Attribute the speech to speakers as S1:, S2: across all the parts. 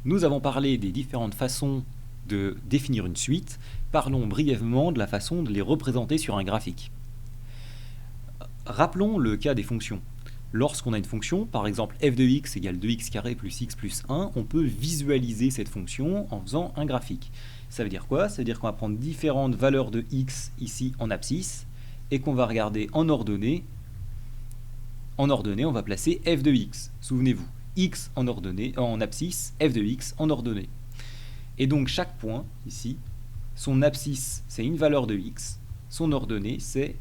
S1: Nous avons parlé des différentes façons de définir une suite. Parlons brièvement de la façon de les représenter sur un graphique. Rappelons le cas des fonctions. Lorsqu'on a une fonction, par exemple f de x égale 2x carré plus x plus 1, on peut visualiser cette fonction en faisant un graphique. Ça veut dire quoi? Ça veut dire qu'on va prendre différentes valeurs de x ici en abscisse et qu'on va regarder en ordonnée. En ordonnée, on va placer f de x. Souvenez-vous, x en ordonnée, en abscisse, f de x en ordonnée. Et donc chaque point ici, son abscisse c'est une valeur de x, son ordonnée c'est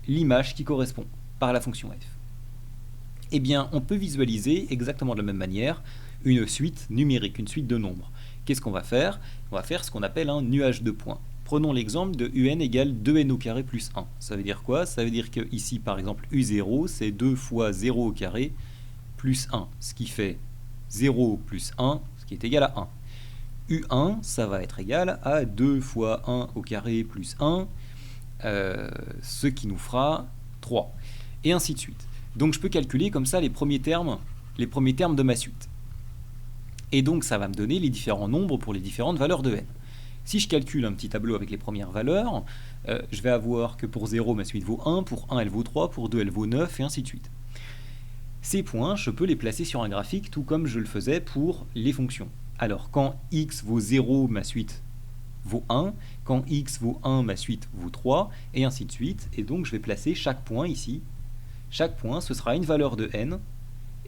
S1: l'image qui correspond par la fonction f. Eh bien, on peut visualiser exactement de la même manière une suite numérique, une suite de nombres. Qu'est-ce qu'on va faire? On va faire ce qu'on appelle un nuage de points. Prenons l'exemple de un égale 2n au carré plus 1. Ça veut dire quoi? Ça veut dire que ici, par exemple, u0, c'est 2 fois 0 au carré plus 1, ce qui fait 0 plus 1, ce qui est égal à 1. u1, ça va être égal à 2 fois 1 au carré plus 1, ce qui nous fera 3. Et ainsi de suite. Donc je peux calculer comme ça les premiers termes de ma suite. Et donc ça va me donner les différents nombres pour les différentes valeurs de n. Si je calcule un petit tableau avec les premières valeurs, je vais avoir que pour 0, ma suite vaut 1, pour 1, elle vaut 3, pour 2, elle vaut 9, et ainsi de suite. Ces points, je peux les placer sur un graphique, tout comme je le faisais pour les fonctions. Alors, quand x vaut 0, ma suite vaut 1, quand x vaut 1, ma suite vaut 3, et ainsi de suite. Et donc je vais placer chaque point ici. Chaque point, ce sera une valeur de n,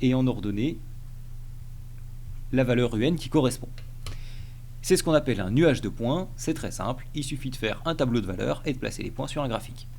S1: et en ordonnée, la valeur un qui correspond. C'est ce qu'on appelle un nuage de points, c'est très simple, il suffit de faire un tableau de valeurs et de placer les points sur un graphique.